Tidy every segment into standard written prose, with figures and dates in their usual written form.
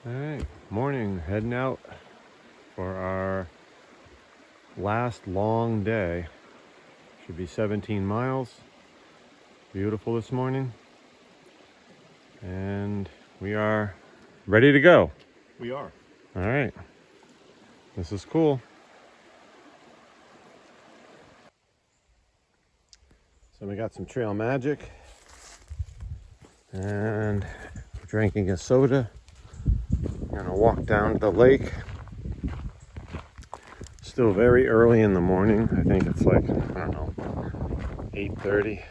All right, morning, heading out for our last long day. Should be 17 miles. Beautiful this morning. And we are ready to go. We are. All right, this is cool. So we got some Trail Magic and we're drinking a soda. We're gonna walk down to the lake. Still very early in the morning. I think it's like, I don't know, 8:30.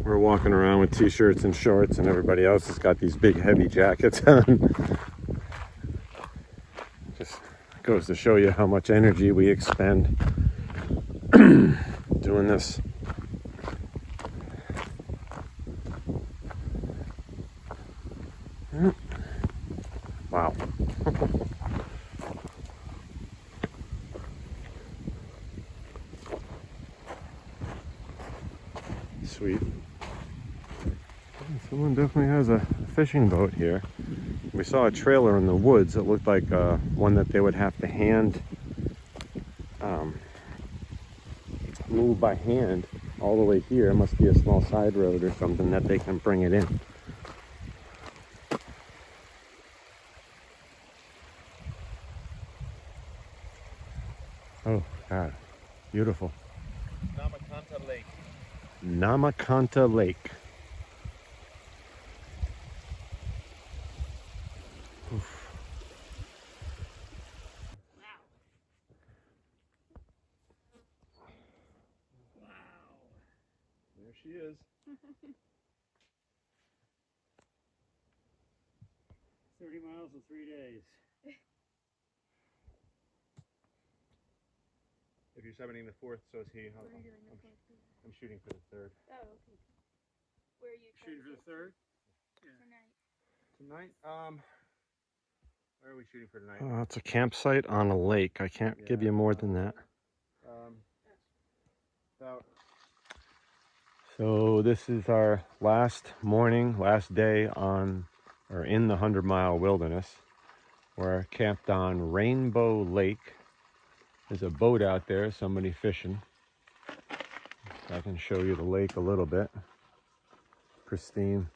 We're walking around with t-shirts and shorts, and everybody else has got these big heavy jackets on. Just goes to show you how much energy we expend doing this. Wow. Sweet. Someone definitely has a fishing boat here. We saw a trailer in the woods. It looked like one that they would have to move by hand all the way here. It must be a small side road or something that they can bring it in. Oh God, beautiful. Namakanta Lake. Namakanta Lake. Oof. Wow. There she is. 30 miles in 3 days. If you're 17 the fourth, so is he. What are you doing the fourth? I'm shooting for the third. Oh, okay. Where are you Shooting for the third? tonight? Tonight? Where are we shooting for tonight? It's a campsite on a lake. I can't give you more than that. About. So this is our last morning, last day on, or in the 100-mile wilderness. We're camped on Rainbow Lake. There's a boat out there, somebody fishing. I can show you the lake a little bit. Pristine.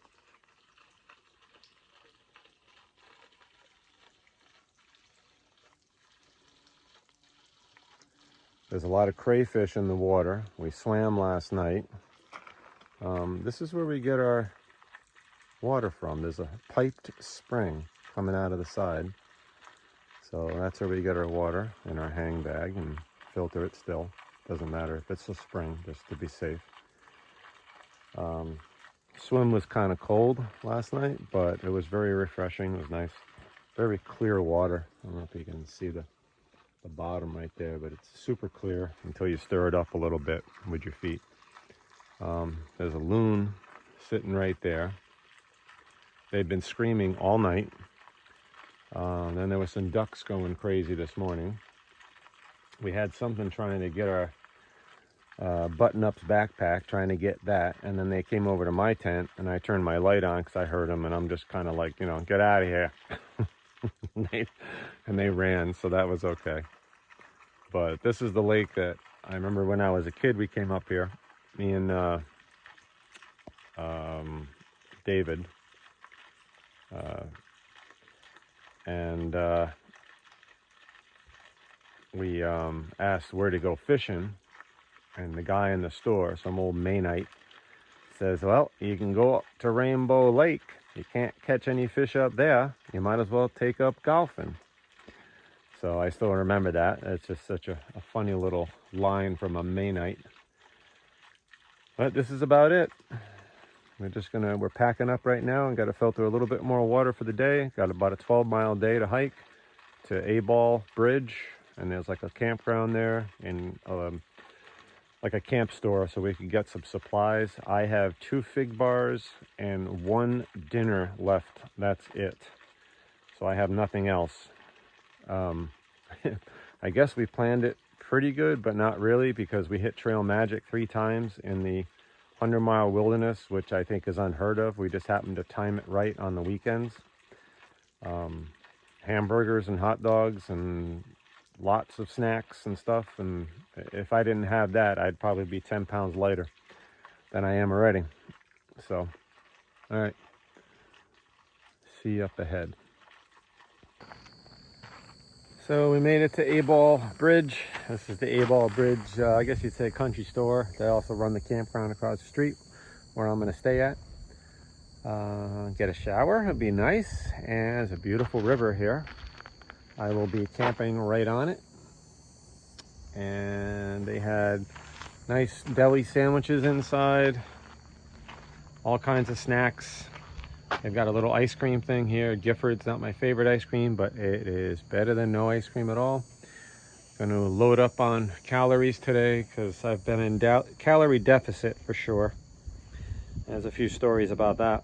There's a lot of crayfish in the water. We swam last night. This is where we get our water from. There's a piped spring coming out of the side. So that's where we get our water in our hang bag and filter it still. Doesn't matter if it's a spring, just to be safe. Swim was kind of cold last night, but it was very refreshing. It was nice. Very clear water. I don't know if you can see the bottom right there, but it's super clear until you stir it up a little bit with your feet. There's a loon sitting right there. They've been screaming all night. Then there was some ducks going crazy this morning. We had something trying to get our button-ups backpack, trying to get that, and then they came over to my tent, and I turned my light on because I heard them, and I'm just kind of like, get out of here. and they ran, so that was okay. But this is the lake that I remember when I was a kid. We came up here, me and David, and we asked where to go fishing, and the guy in the store, some old Mainite, says, well, you can go up to Rainbow Lake. You can't catch any fish up there. You might as well take up golfing. So I still remember that. It's just such a funny little line from a Mainite. But this is about it. We're packing up right now and got to filter a little bit more water for the day. Got about a 12-mile day to hike to A-Ball Bridge. And there's like a campground there and like a camp store, so we can get some supplies. I have 2 fig bars and 1 dinner left. That's it. So I have nothing else. I guess we planned it pretty good, but not really, because we hit Trail Magic 3 times in the 100-mile wilderness, which I think is unheard of. We just happened to time it right on the weekends. hamburgers and hot dogs and lots of snacks and stuff. And if I didn't have that, I'd probably be 10 pounds lighter than I am already. So, all right. See you up ahead. So we made it to A-Ball Bridge. This is the A-Ball Bridge, I guess you'd say country store. They also run the campground across the street where I'm gonna stay at. Get a shower, it'd be nice. And there's a beautiful river here. I will be camping right on it. And they had nice deli sandwiches inside, all kinds of snacks. They've got a little ice cream thing here. Gifford's not my favorite ice cream, but it is better than no ice cream at all. Gonna load up on calories today because I've been in calorie deficit for sure. There's a few stories about that.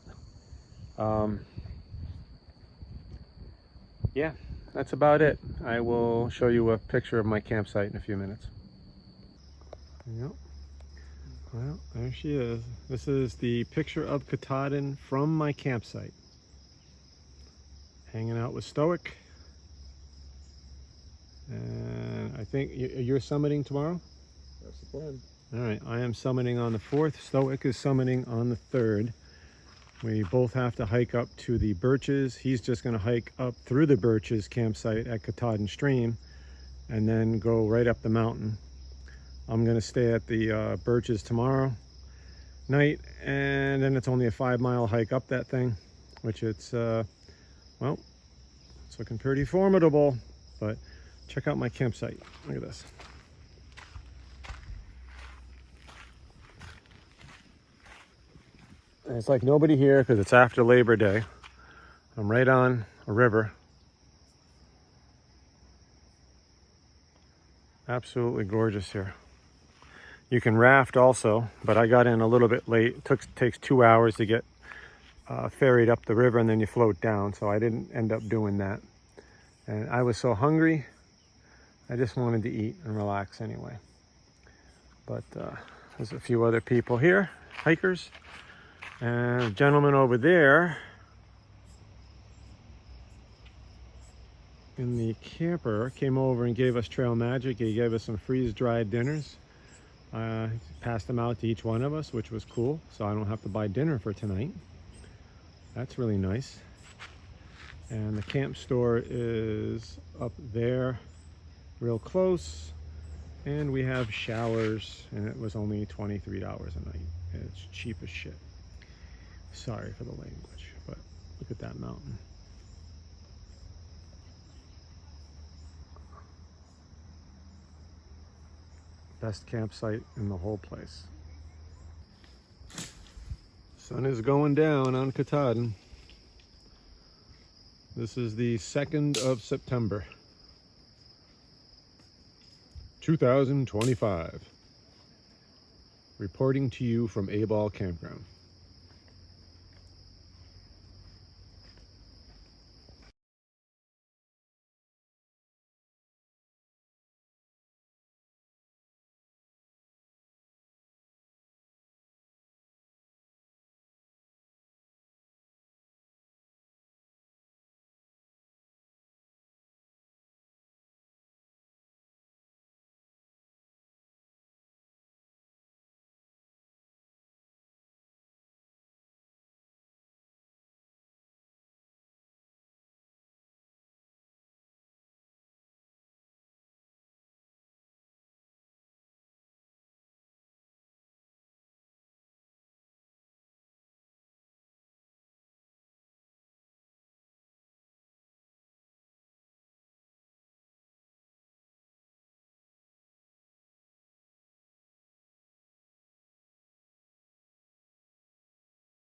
Yeah, that's about it. I will show you a picture of my campsite in a few minutes. Yep. Well, there she is. This is the picture of Katahdin from my campsite. Hanging out with Stoic. And I think you're summiting tomorrow? That's the plan. All right, I am summiting on the 4th. Stoic is summiting on the 3rd. We both have to hike up to the Birches. He's just going to hike up through the Birches campsite at Katahdin Stream and then go right up the mountain. I'm going to stay at the Birches tomorrow night, and then it's only a 5-mile hike up that thing, which it's, well, it's looking pretty formidable, but check out my campsite. Look at this. And it's like nobody here because it's after Labor Day. I'm right on a river. Absolutely gorgeous here. You can raft also, but I got in a little bit late. It takes 2 hours to get ferried up the river and then you float down, so I didn't end up doing that. And I was so hungry, I just wanted to eat and relax anyway. But there's a few other people here, hikers. And a gentleman over there in the camper came over and gave us Trail Magic. He gave us some freeze-dried dinners. Passed them out to each one of us, which was cool, so I don't have to buy dinner for tonight. That's really nice. And the camp store is up there real close, and we have showers, and it was only $23 a night. It's cheap as shit. Sorry for the language, but look at that mountain. Best campsite in the whole place. Sun is going down on Katahdin. This is the 2nd of September, 2025. Reporting to you from A-Ball Campground.